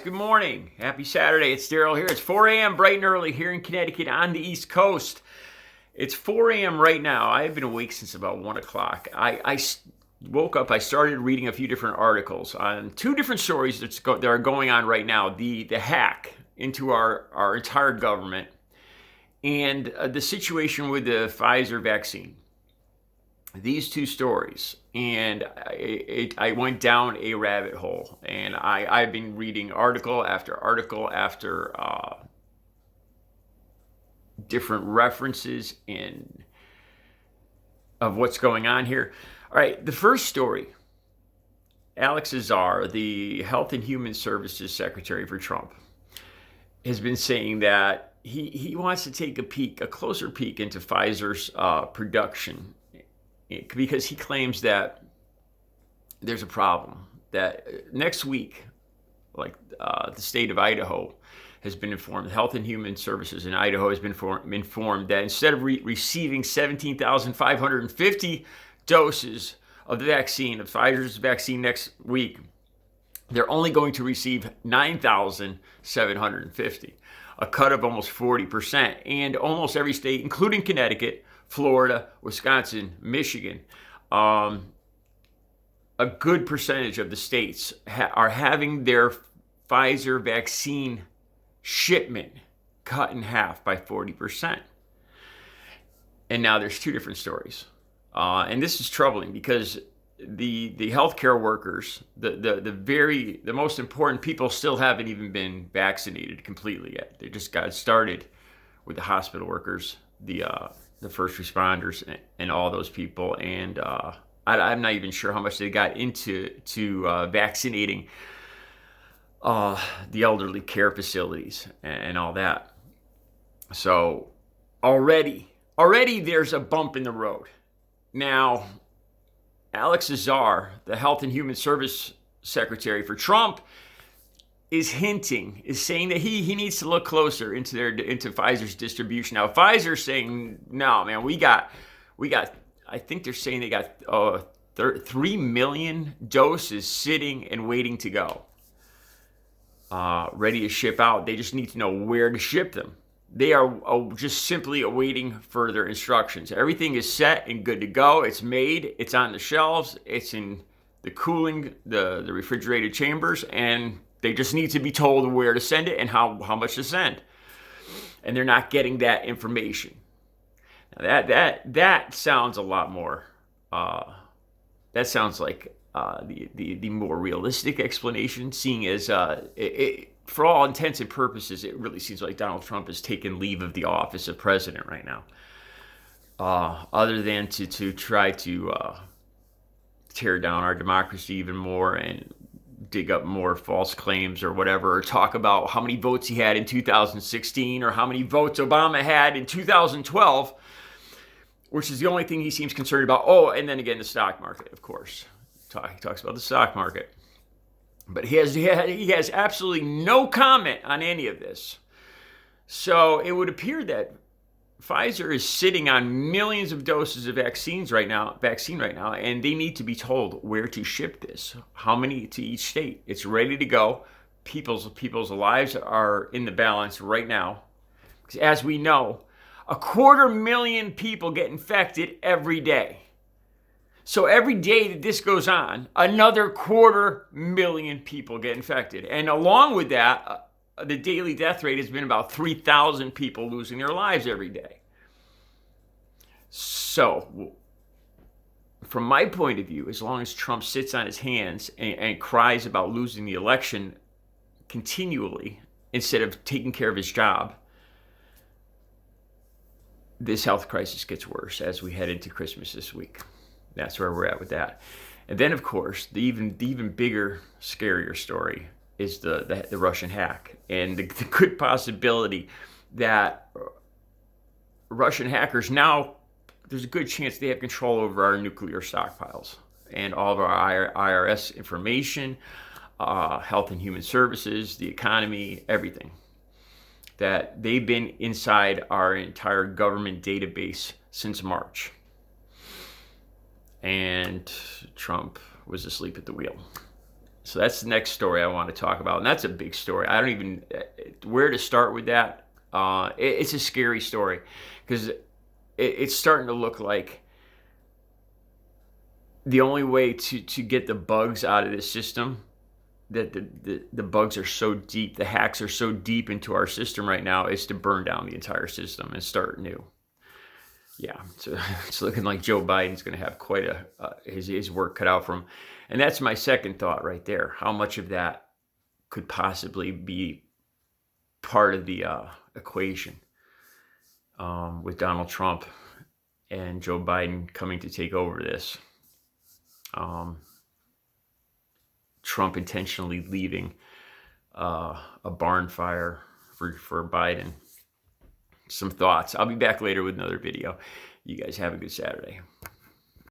guys, good morning. Happy Saturday. It's Daryl here. It's 4 a.m. bright and early here in Connecticut on the East Coast. It's 4 a.m. right now. I've been awake since about 1 o'clock. I woke up, I started reading a few different articles on two different stories that are going on right now. The hack into our entire government and the situation with the Pfizer vaccine. These two stories, and I went down a rabbit hole, and I've been reading article after article after different references of what's going on here. All right, the first story, Azar, the Health and Human Services Secretary for Trump, has been saying that he wants to take a closer peek into Pfizer's production, because he claims that there's a problem, that next week, like the state of Idaho has been informed, Health and Human Services in Idaho has been informed that instead of receiving 17,550 doses of the vaccine, of Pfizer's vaccine next week, they're only going to receive 9,750, a cut of almost 40%. And almost every state, including Connecticut, Florida, Wisconsin, Michigan, a good percentage of the states are having their Pfizer vaccine shipment cut in half by 40%. And now there's two different stories. And this is troubling because the healthcare workers, the most important people still haven't even been vaccinated completely yet. They just got started with the hospital workers, the first responders, and all those people. And I'm not even sure how much they got into vaccinating the elderly care facilities and all that. So already there's a bump in the road. Now, Azar, the Health and Human Service Secretary for Trump, is saying that he needs to look closer into Pfizer's distribution. Now, Pfizer's saying, no, man, we got, I think they're saying they got 3 million doses sitting and waiting to go, ready to ship out. They just need to know where to ship them. They are just simply awaiting further instructions. Everything is set and good to go. It's made, it's on the shelves, it's in the cooling, the refrigerated chambers, and they just need to be told where to send it and how much to send. And they're not getting that information. Now that sounds a lot more, that sounds like the more realistic explanation, seeing as for all intents and purposes, it really seems like Donald Trump has taken leave of the office of president right now. Other than to try to tear down our democracy even more and dig up more false claims or whatever, or talk about how many votes he had in 2016 or how many votes Obama had in 2012, which is the only thing he seems concerned about. Oh, and then again, the stock market, of course. He talks about the stock market. But he has absolutely no comment on any of this. So it would appear that Pfizer is sitting on millions of doses of vaccine right now, and they need to be told where to ship this, how many to each state. It's ready to go. People's lives are in the balance right now. Because as we know, 250,000 people get infected every day. So every day that this goes on, another 250,000 people get infected. And along with that, the daily death rate has been about 3,000 people losing their lives every day. So, from my point of view, as long as Trump sits on his hands and cries about losing the election continually instead of taking care of his job, this health crisis gets worse as we head into Christmas this week. That's where we're at with that. And then, of course, the even bigger, scarier story is the Russian hack, and the good possibility that Russian hackers now, there's a good chance they have control over our nuclear stockpiles and all of our IRS information, Health and Human Services, the economy, everything. That they've been inside our entire government database since March. And Trump was asleep at the wheel. So that's the next story I want to talk about, and that's a big story. I don't even where to start with that. It's a scary story because it's starting to look like the only way to get the bugs out of this system, that the bugs are so deep, the hacks are so deep into our system right now, is to burn down the entire system and start new. Yeah, so it's looking like Joe Biden's going to have quite his work cut out for him. And that's my second thought right there. How much of that could possibly be part of the equation with Donald Trump and Joe Biden coming to take over this? Trump intentionally leaving a barn fire for Biden. Some thoughts. I'll be back later with another video. You guys have a good Saturday.